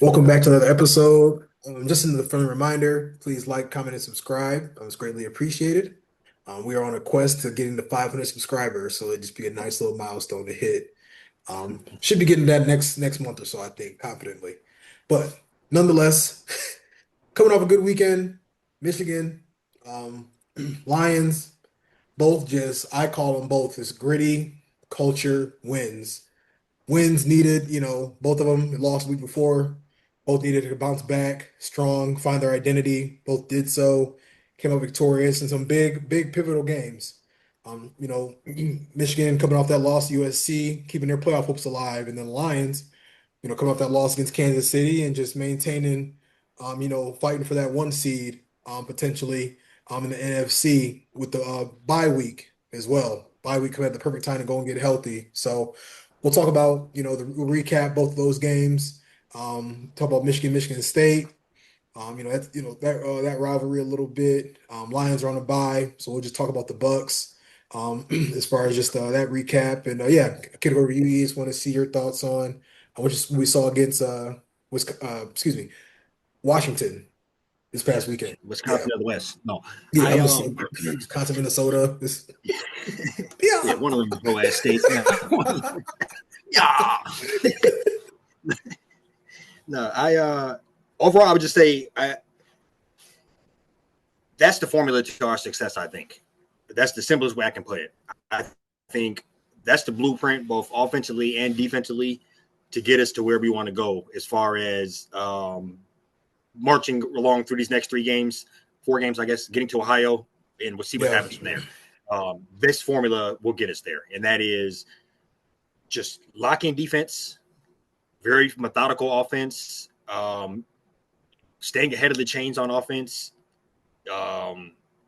Welcome back to another episode. Just a friendly reminder, please like, comment, and subscribe. It's greatly appreciated. We are on a quest to getting to 500 subscribers, so it'd just be a nice little milestone to hit. Should be getting that next month or so, I think, confidently. But nonetheless, coming off a good weekend, Michigan, um, Lions, both just I call them both as gritty culture wins. Wins needed, both of them lost the week before. Both needed to bounce back strong, find their identity. Both did so, came out victorious in some big pivotal games. Michigan coming off that loss to USC, keeping their playoff hopes alive, and then the Lions, coming off that loss against Kansas City and just maintaining, fighting for that one seed, potentially, in the NFC with the bye week as well. Bye week coming at the perfect time to go and get healthy. So we'll talk about, we'll recap both of those games. Talk about Michigan State. That rivalry a little bit. Lions are on a bye, so we'll just talk about the Bucs. As far as just that recap, and yeah, kick it over to you. Just want to see your thoughts on what we saw against Washington this Yeah, past weekend. Yeah, Wisconsin of the West. No, yeah, I I'm just Wisconsin, Minnesota. yeah, Yeah, one of them pro ass states. Yeah, yeah. No, overall I would just say that's the formula to our success. I think that's the simplest way I can put it. I think that's the blueprint, both offensively and defensively, to get us to where we want to go as far as marching along through these next 4 games, I guess, getting to Ohio, and we'll see what yeah, happens from there. This formula will get us there, and that is just locking defense, very methodical offense, staying ahead of the chains on offense,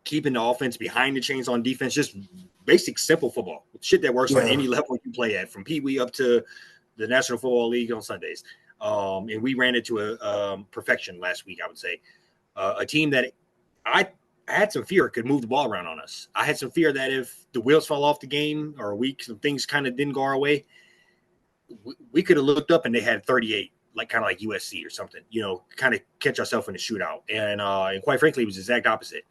keeping the offense behind the chains on defense, just basic, simple football. Shit that works on yeah, any level you play at, from Pee Wee up to the National Football League on Sundays. And we ran into a perfection last week, I would say. A team that I had some fear could move the ball around on us. I had some fear that if the wheels fell off the game or some things kind of didn't go our way, we could have looked up and they had 38, kind of like USC or something, kind of catch ourselves in a shootout. And quite frankly, it was the exact opposite.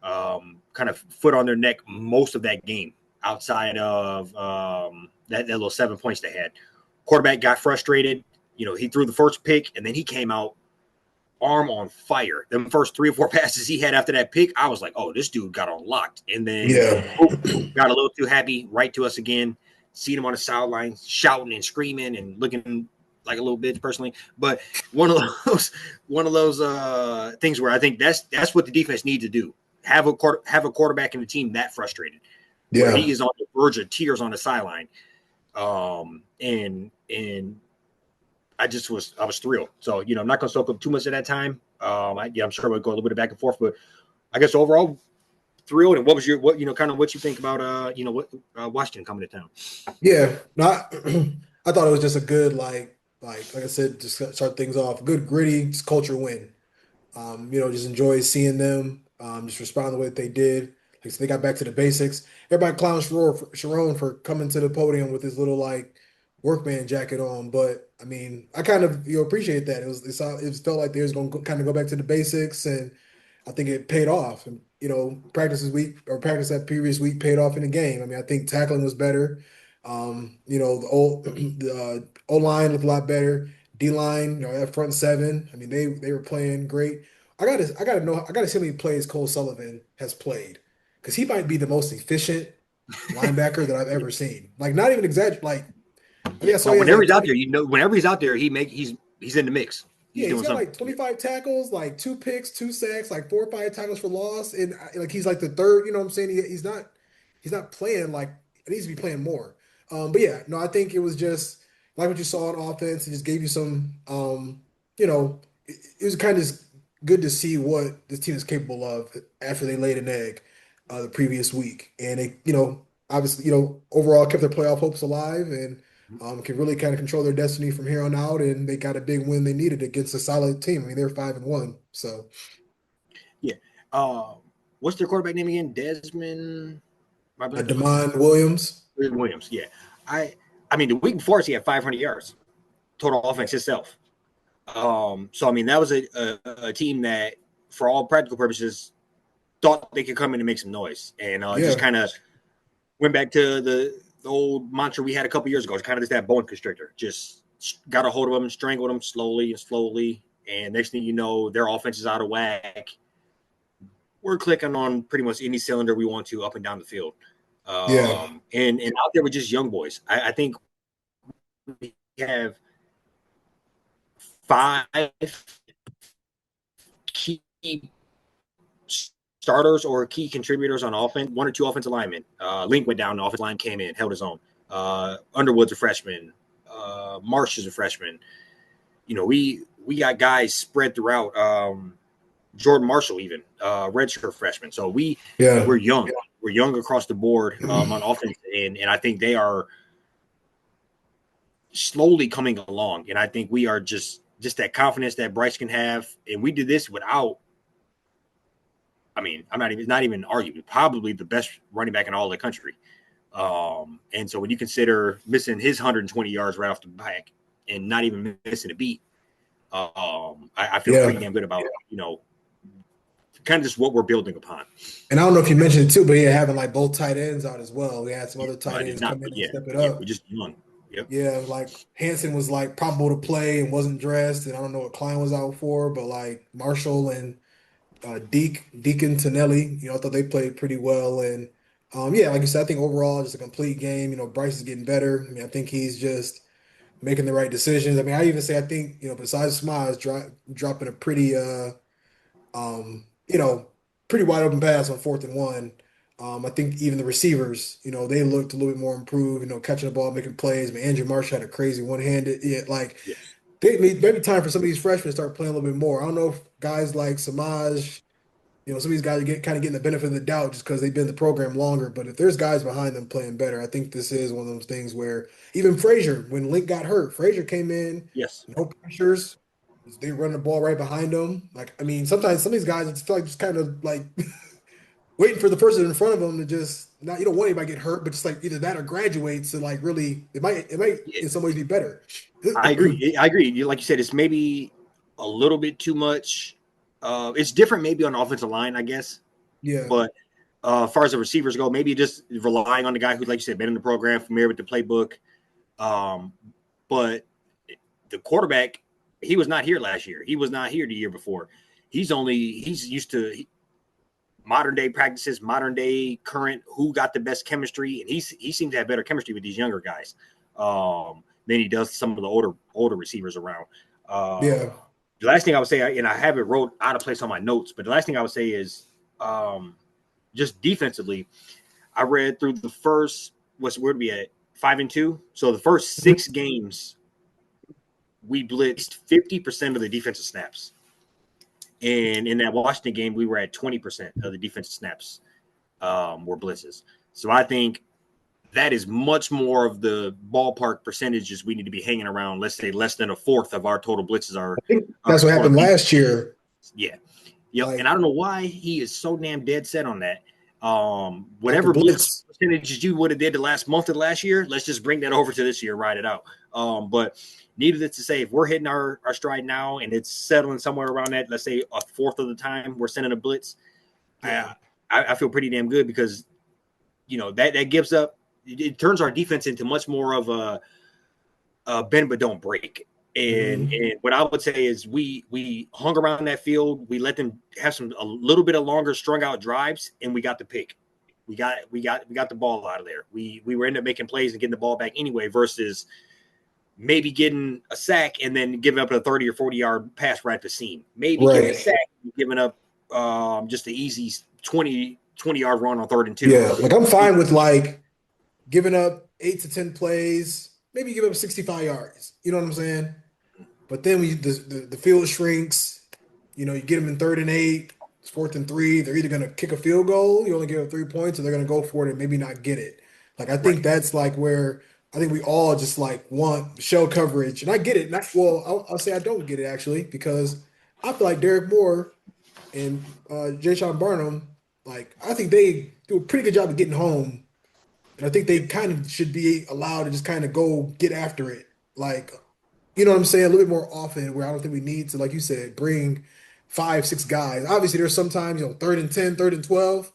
Kind of foot on their neck most of that game outside of that little 7 points they had. Quarterback got frustrated. He threw the first pick, and then he came out arm on fire. Them first 3 or 4 passes he had after that pick, I was like, oh, this dude got unlocked. And then yeah, got a little too happy, right to us again. Seen him on the sideline shouting and screaming and looking like a little bitch personally. But one of those things where I think that's what the defense needs to do. Have a quarterback in the team that frustrated, where yeah. he is on the verge of tears on the sideline. And I was thrilled. So, I'm not going to soak up too much of that time. I'm sure we'll go a little bit back and forth, but I guess overall thrilled. And what you think about, Washington coming to town? Yeah, not. I thought it was just a good like I said, just start things off. Good gritty just culture win. Just enjoy seeing them. Just respond the way that they did. Like so they got back to the basics. Everybody clowns Sharon for coming to the podium with his little like workman jacket on, but I mean, I kind of appreciate that. It felt like they was going to kind of go back to the basics, and I think it paid off. And practice that previous week paid off in the game. I mean, I think tackling was better. The O line looked a lot better. D line, that front seven. I mean, they were playing great. I gotta see how many plays Cole Sullivan has played because he might be the most efficient linebacker that I've ever seen. Like, not even exaggerate. Like, I Yeah. think I saw No, he has whenever like he's out 20. there, whenever he's out there, he's in the mix. He's Yeah, he's doing got something. like 25 tackles, like 2 picks, 2 sacks, like 4 or 5 tackles for loss, and like he's like the third. You know what I'm saying? He's not playing like he needs to be playing more. But yeah, no, I think it was just like what you saw on offense. It just gave you some, it was kind of just good to see what this team is capable of after they laid an egg the previous week, and they, obviously, overall kept their playoff hopes alive and can really kind of control their destiny from here on out. And they got a big win they needed against a solid team. I mean, they're 5-1. So Yeah. Uh, what's their quarterback name again? Desmond. My bad. Demond Williams. Williams. Yeah. I mean, the week before he had 500 yards total offense itself. So I mean, that was a team that, for all practical purposes, thought they could come in and make some noise, and just Yeah. kind of went back to the old mantra we had a couple years ago. It's kind of just that bone constrictor. Just got a hold of them, strangled them slowly and slowly, and next thing you know, their offense is out of whack. We're clicking on pretty much any cylinder we want to up and down the field. Yeah. And out there with just young boys. I think we have 5 key starters or key contributors on offense, 1 or 2 offensive linemen. Link went down, the offensive line came in, held his own. Underwood's a freshman. Marsh is a freshman. We got guys spread throughout. Jordan Marshall, even redshirt freshman. So Yeah. we're young. We're young across the board on offense, and I think they are slowly coming along. And I think we are just that confidence that Bryce can have. And we did this without. I mean, I'm not even arguing. Probably the best running back in all the country. And so when you consider missing his 120 yards right off the back and not even missing a beat, I feel Yeah. pretty damn good about kind of just what we're building upon. And I don't know if you mentioned it too, but yeah, having like both tight ends out as well. We had some other No, tight I did ends not, come in but and yeah, step it we're up. just young. Yep. Yeah, like Hanson was like probable to play and wasn't dressed, and I don't know what Klein was out for, but like Marshall and Deacon Tonelli, I thought they played pretty well. And yeah, like you said, I think overall just a complete game. Bryce is getting better. I mean, I think he's just making the right decisions. I mean, I even say I think, besides Smiles dropping a pretty pretty wide open pass on 4th and 1. I think even the receivers, they looked a little bit more improved, catching the ball, making plays. I mean, Andrew Marsh had a crazy one-handed. Yeah, like Yes. maybe time for some of these freshmen to start playing a little bit more. I don't know if guys like Samaj, some of these guys are kind of getting the benefit of the doubt just because they've been in the program longer. But if there's guys behind them playing better, I think this is one of those things where even Frazier, when Link got hurt, Frazier came in, Yes. no pressures. They run the ball right behind them. Like, I mean, sometimes some of these guys, I just feel like just kind of like waiting for the person in front of them to just not. You don't want anybody to get hurt, but just like either that or graduate to like really, it might Yeah, in some ways be better. I agree. I agree. Like you said, it's maybe a little bit too much. It's different maybe on the offensive line, I guess. Yeah, But as far as the receivers go, maybe just relying on the guy who, like you said, been in the program, familiar with the playbook. Um, but the quarterback, he was not here last year. He was not here the year before. He's used to modern day practices, modern day current, who got the best chemistry, and he seems to have better chemistry with these younger guys than he does some of the older receivers around. yeah. The last thing I would say, and I have it wrote out of place on my notes, but the last thing I would say is just defensively. I read through the first where we at 5-2. So the first Mhm. 6 games, we blitzed 50% of the defensive snaps. And in that Washington game, we were at 20% of the defensive snaps were blitzes. So I think that is much more of the ballpark percentages we need to be hanging around. Let's say less than a fourth of our total blitzes are I think that's what on happened defense. last year. Yeah. Yep. And Like I don't know why he is so damn dead set on that. not the Whatever blitz blitz. percentages you would have did the last month of last year, let's just bring that over to this year, ride it out. But needless to say, if we're hitting our stride now and it's settling somewhere around that, let's say a fourth of the time we're sending a blitz, Yeah, I feel pretty damn good because that gives up. It turns our defense into much more of a bend but don't break. hmm And what I would say is we hung around that field. We let them have a little bit of longer strung out drives, and we got the pick. We got the ball out of there. We were ended up making plays and getting the ball back anyway, versus maybe getting a sack and then giving up a 30 or 40-yard pass right at the seam. Maybe getting a right. sack and giving up just the easy 20-yard run on 3rd and 2. Yeah, like I'm fine with like giving up 8 to 10 plays, maybe give up 65 yards. You know what I'm saying? But then the field shrinks. You get them in 3rd and 8, it's 4th and 3. They're either going to kick a field goal, you only give up 3 points, or they're going to go for it and maybe not get it. Like I think Right. that's like where I think we all just like want shell coverage, and I get it. Not well, I'll say I don't get it actually because I feel like Derek Moore and Jay Sean Barnum, like I think they do a pretty good job of getting home, and I think Yep. they kind of should be allowed to just kind of go get after it. Like you know what I'm saying, a little bit more often where I don't think we need to, like you said, bring five, six guys. Obviously, there's sometimes, 3rd and 10, 3rd and 12,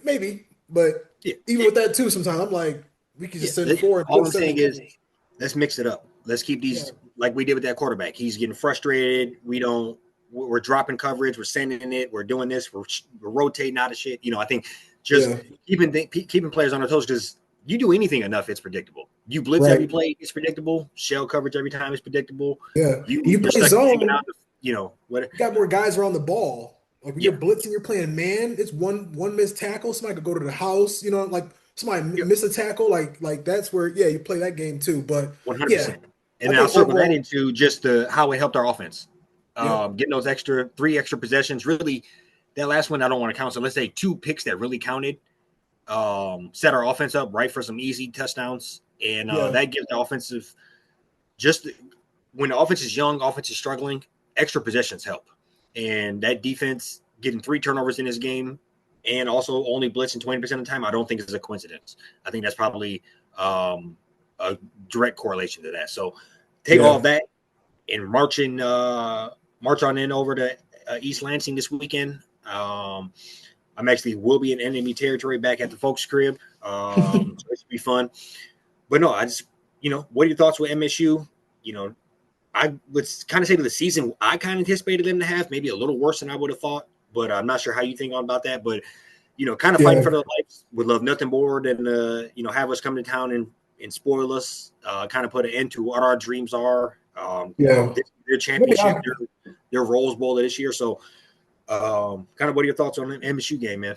maybe, but Yeah, even with that too, sometimes I'm like, we could yeah. just send four and All put I'm seven saying is, guys. let's mix it up. Let's keep Yeah, these like we did with that quarterback. He's getting frustrated. We're dropping coverage. We're sending it. We're doing this. We're rotating out of shit. I think just yeah, keeping players on their toes because you do anything enough, it's predictable. You blitz every right. play, it's predictable. Shell coverage every time is predictable. Yeah. And you You're play stuck hanging zone, out. What? you got more guys around the ball. Like when you're Yeah. blitzing, you're playing man. It's one missed tackle. Somebody could go to the house. Like somebody Yep. miss a tackle. Like that's where you play that game too. But yeah, 100%. And I then I'll think circle that overall, into just how it helped our offense. yeah, Getting those three extra possessions. Really, that last one I don't want to count. So let's say two picks that really counted. Set our offense up right for some easy touchdowns, and yeah, that gives the offensive just when the offense is young, offense is struggling. Extra possessions help, and that defense getting 3 turnovers in this game, and also only blitzing 20% of the time. I don't think is a coincidence. I think that's probably a direct correlation to that. So take all yeah. of that and march on in over to East Lansing this weekend. I'm actually will be in enemy territory back at the folks' crib. So it should be fun. But no, I just what are your thoughts with MSU? You know, I would kind of say to the season, I kind of anticipated them to have maybe a little worse than I would have thought. But I'm not sure how you think about that. But kind of fighting Yeah, for their lives. Would love nothing more than have us come to town and spoil us. Kind of put an end to what our dreams are. yeah. Their Maybe championship, their Rose Bowl this year. So, kind of what are your thoughts on the MSU game, man?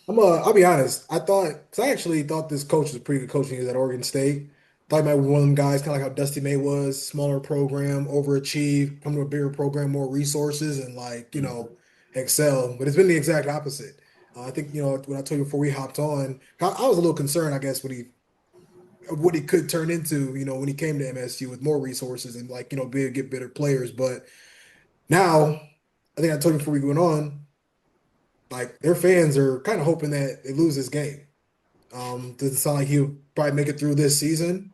I'll be honest. Cause I actually thought this coach was pretty good coaching at Oregon State. Thought he might be one of them guys, kind of like how Dusty May was, smaller program, overachieve, come to a bigger program, more resources, and excel. But it's been the exact opposite. I think when I told you before we hopped on, I was a little concerned, I guess, what he could turn into, when he came to MSU with more resources and be able to get better players. But now, I think I told you before we went on, like their fans are kind of hoping that they lose this game. Doesn't sound like he'll probably make it through this season.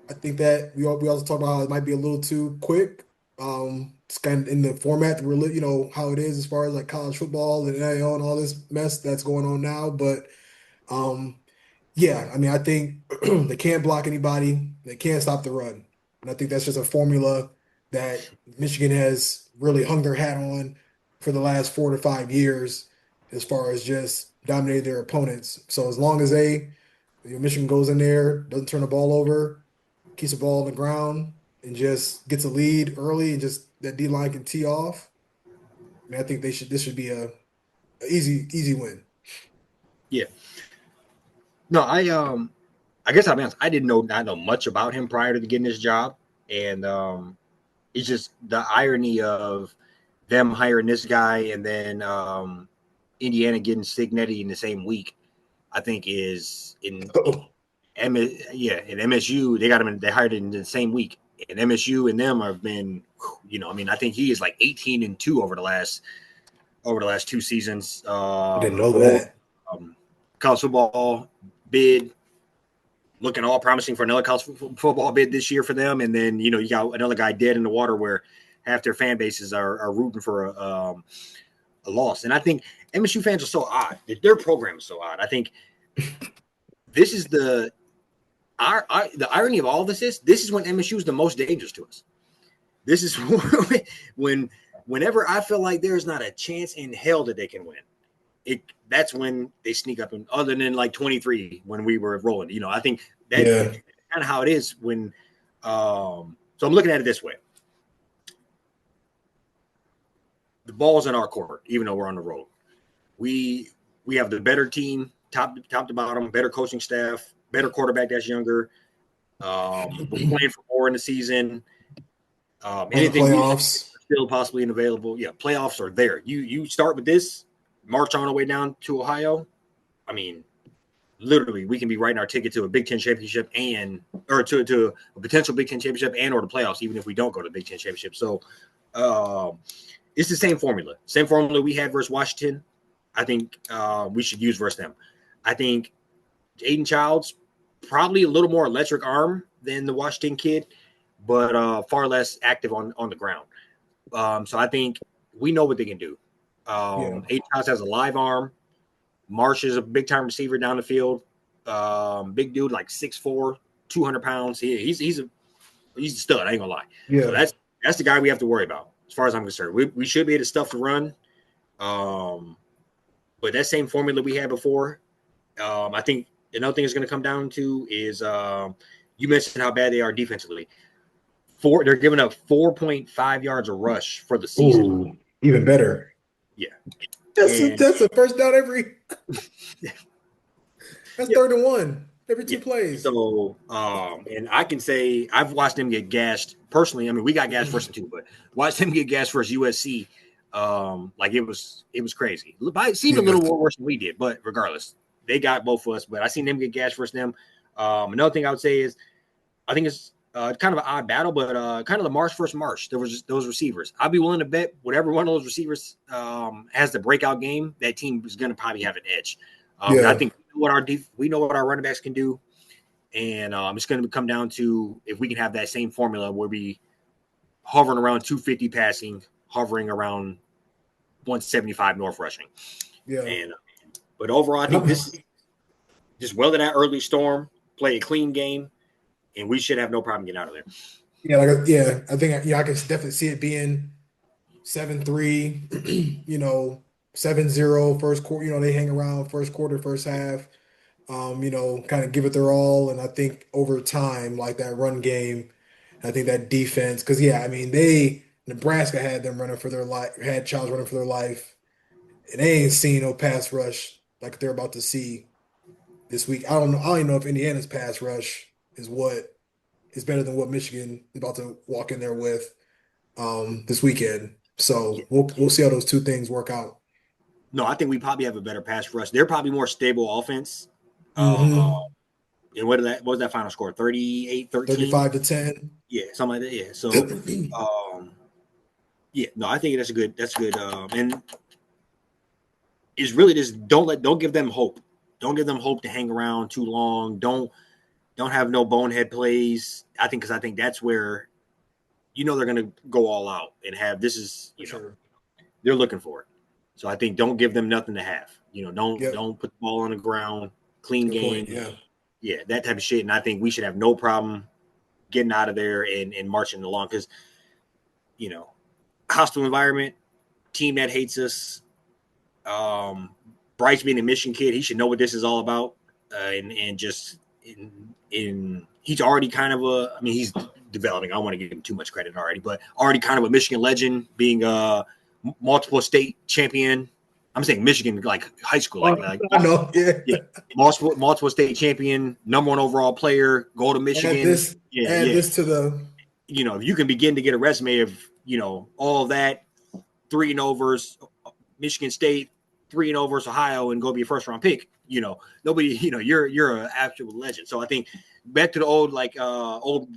I think that we also talked about how it might be a little too quick. It's kind of in the format that how it is as far as like college football and NIL and all this mess that's going on now. But um, yeah, I mean, I think they can't block anybody. They can't stop the run, and I think that's just a formula that Michigan has really hung their hat on for the last 4 to 5 years, as far as just dominating their opponents. So as long as Michigan goes in there, doesn't turn the ball over, keeps the ball on the ground, and just gets a lead early, and just that D line can tee off. I mean, I think this should be a easy win. Yeah. No, I guess I'll be honest. I didn't know not know much about him prior to getting this job, and it's just the irony of them hiring this guy and then Indiana getting Signetti in the same week. I think is in MSU they got him. They hired him in the same week, and MSU and them have been, I mean, I think he is like 18-2 over the last 2 seasons. I didn't know The whole that. um, college football bid looking all promising for another college football bid this year for them. And then, you got another guy dead in the water where half their fan bases are rooting for a loss. And I think MSU fans are so odd. Their program is so odd. I think this is the irony of all of this is when MSU is the most dangerous to us. This is whenever I feel like there's not a chance in hell that they can win. That's when they sneak up, and other than like 23 when we were rolling, I think that Yeah, kind of how it is when so I'm looking at it this way. The ball's in our court, even though we're on the road. We have the better team, top to bottom, better coaching staff, better quarterback that's younger. We're playing for more in the season. on the Anything we have playoffs. still possibly available. Yeah, playoffs are there. You start with this, march on the way down to Ohio. I mean, literally, we can be writing our ticket to a Big Ten championship or to a potential Big Ten championship or the playoffs, even if we don't go to the Big Ten championship. So it's the same formula we had versus Washington. I think we should use versus them. I think Aiden Childs probably a little more electric arm than the Washington kid, but far less active on the ground. So I think we know what they can do. H-House has a live arm. Marsh is a big time receiver down the field. Big dude, like 6'4", 200 pounds. He's a stud. I ain't gonna lie. So that's the guy we have to worry about as far as I'm concerned. We should be able to stuff the run. But that same formula we had before, I think another thing is going to come down to is you mentioned how bad they are defensively. They're giving up 4.5 yards a rush for the season. Ooh, even better. Yeah. That's a first down every. That's 3rd and 1 every 2 plays. So, and I can say I've watched them get gashed personally. I mean, we got gashed first and 2, but watched them get gashed versus USC. Like it was crazy. It seemed a little more worse than we did, but regardless, they got both of us. But I seen them get gashed versus them. Another thing I would say is, I think it's kind of an odd battle, but kind of the Marsh versus Marsh. There was just those receivers. I'd be willing to bet whatever one of those receivers has the breakout game, that team is going to probably have an edge. I think we know what our running backs can do, and it's going to come down to if we can have that same formula where we hovering around 250 passing, hovering around 175 north rushing. But overall, I think this just weather that early storm, play a clean game, and we should have no problem getting out of there. I think I can definitely see it being 7-3, 7-0 first quarter. They hang around first quarter, first half. Kind of give it their all, and I think over time, like that run game, I think that defense, because Nebraska had them running for their life, had Childs running for their life, and they ain't seen no pass rush like they're about to see this week. I don't know. I don't even know if Indiana's pass rush is better than what Michigan is about to walk in there with this weekend. So we'll see how those two things work out. No, I think we probably have a better pass rush. They're probably more stable offense. And what was that final score? 38-13? 35-10. Yeah, something like that. Yeah. So I think that's good. And it's really just don't give them hope. Don't give them hope to hang around too long. Don't have no bonehead plays. I think that's where they're gonna go all out and have they're looking for it. So I think don't give them nothing to have. Don't put the ball on the ground, clean game. Yeah, that type of shit. And I think we should have no problem getting out of there and marching along because, hostile environment, team that hates us. Bryce being a Michigan kid, he should know what this is all about. He's already kind of he's developing. I don't want to give him too much credit already, but already kind of a Michigan legend, being a multiple state champion. I'm saying Michigan, like high school, I know, multiple state champion, number 1 overall player, go to Michigan. This to the, if you can begin to get a resume of, all of that, 3-0 Michigan State, 3-0 versus Ohio, and go be a first round pick. Nobody, you're an actual legend. So I think back to the old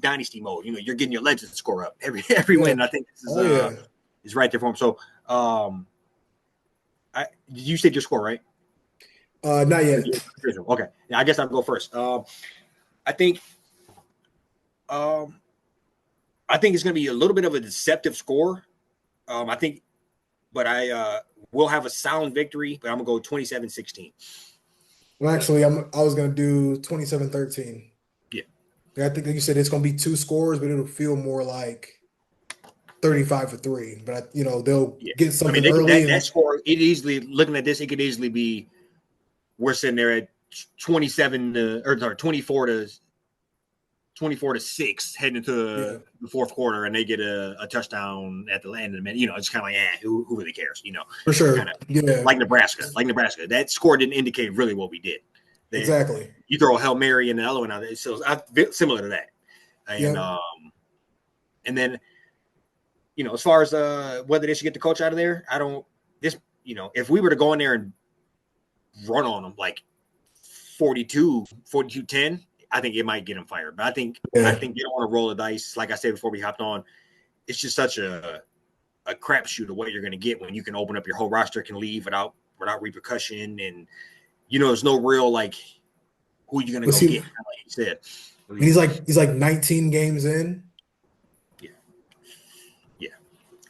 dynasty mode. You're getting your legend score up every win. I think this is right there for him. So you said your score, right? Not yet. Okay. Yeah, I guess I'll go first. I think it's going to be a little bit of a deceptive score. But I will have a sound victory, but I'm going to go 27-16. Well, actually, I was going to do 27-13. Yeah. I think, like you said, it's going to be 2 scores, but it'll feel more like 35-3. But they'll get something early. That score, looking at this, it could easily be we're sitting there at 24-6 heading into the fourth quarter, and they get a touchdown at the end of the minute. It's kind of like, who really cares? For sure. Like Nebraska. That score didn't indicate really what we did. Exactly. You throw a Hail Mary and the other one out there. So similar to that. And and then, as far as whether they should get the coach out of there, if we were to go in there and run on them like 42-10, I think it might get him fired. But I think they don't want to roll the dice. Like I said before we hopped on, it's just such a crapshoot of what you're going to get when you can open up your whole roster, can leave without repercussion, and there's no real who are you going to go get? Like you said, he's like 19 games in.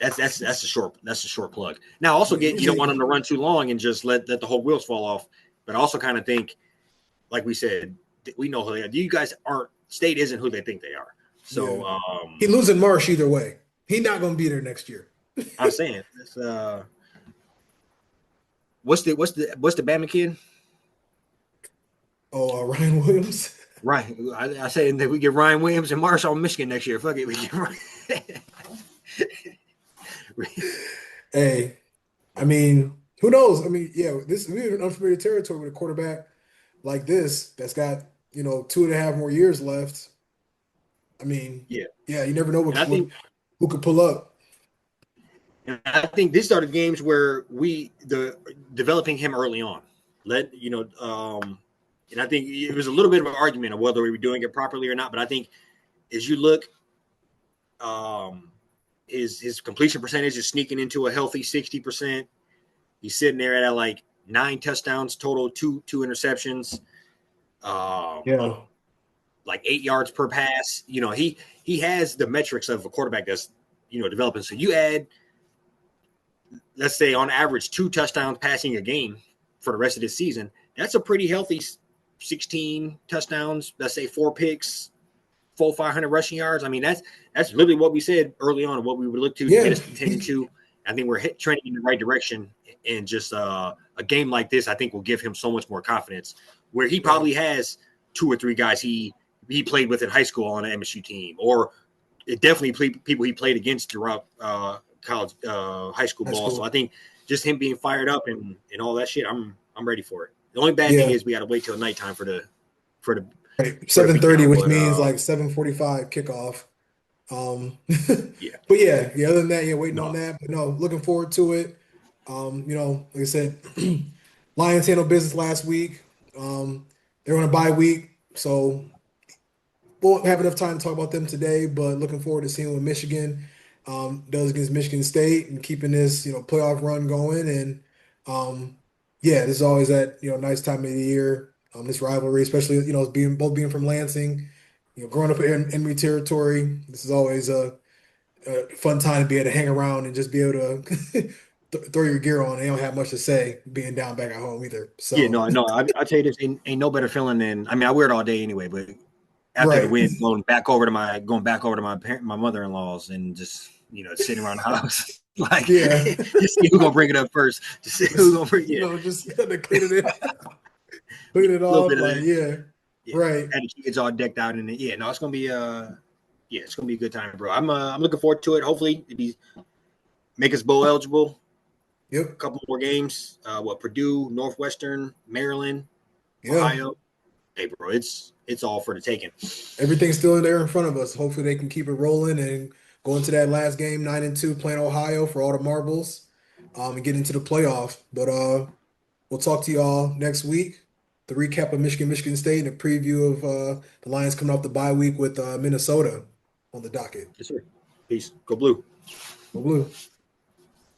That's a short plug. Now also you don't want them to run too long and just let the whole wheels fall off, but also kind of think, like we said, we know who they are. You guys aren't State isn't who they think they are. So He losing Marsh either way. He not gonna be there next year. I'm saying, what's the Bama kid? Oh, Ryan Williams. Right. I say that we get Ryan Williams and Marshall Michigan next year. Fuck it, we get Ryan. Hey, I mean, who knows? I mean, yeah, we're in unfamiliar territory with a quarterback like this that's got 2.5 more years left. I mean, Yeah, yeah, you never know and I think who could pull up. And I think these are the games where developing him early on. And I think it was a little bit of an argument of whether we were doing it properly or not. But I think as you look, his completion percentage is sneaking into a healthy 60%. He's sitting there at like 9 touchdowns total, two interceptions, Yeah, like 8 yards per pass. He has the metrics of a quarterback that's developing. So you add, let's say on average 2 touchdowns passing a game for the rest of this season. That's a pretty healthy 16 touchdowns. Let's say 4 picks, 500 rushing yards. I mean, that's literally what we said early on, what we would look to get us to 10-2. I think we're trending in the right direction, and just a game like this, I think, will give him so much more confidence. Where he probably has 2 or 3 guys he played with in high school on an MSU team, or it definitely people he played against throughout college, high school ball. So I think just him being fired up and all that shit, I'm ready for it. The only bad thing is we got to wait till nighttime for the right. 7:30, which means like 7:45 kickoff. Yeah. But yeah, other than that, waiting on that. But no, looking forward to it. Like I said, Lions handled business last week. They're on a bye week, so won't have enough time to talk about them today. But looking forward to seeing what Michigan does against Michigan State and keeping this playoff run going. And yeah, this is always that nice time of the year. This rivalry, especially being from Lansing, growing up in Emory territory. This is always a fun time to be able to hang around and just be able to throw your gear on. They don't have much to say being down back at home either. So yeah, no. I tell you this, ain't no better feeling than, I mean, I wear it all day anyway, but after the win, going back over to my my mother-in-law's and just sitting around the house. Like, just see who's gonna bring it up first. Just see who's gonna bring it. Just to clean it off. Like, right. And the kids all decked out in it. Yeah, no, it's gonna be it's gonna be a good time, bro. I'm looking forward to it. Hopefully, make us bowl eligible. Yep. A couple more games. Purdue, Northwestern, Maryland, Ohio. Hey, bro, it's all for the taking. Everything's still there in front of us. Hopefully, they can keep it rolling and go into that last game 9-2, playing Ohio for all the marbles, and get into the playoff. But we'll talk to y'all next week. The recap of Michigan State and a preview of the Lions coming off the bye week with Minnesota on the docket. Yes, sir. Peace. Go Blue. Go Blue.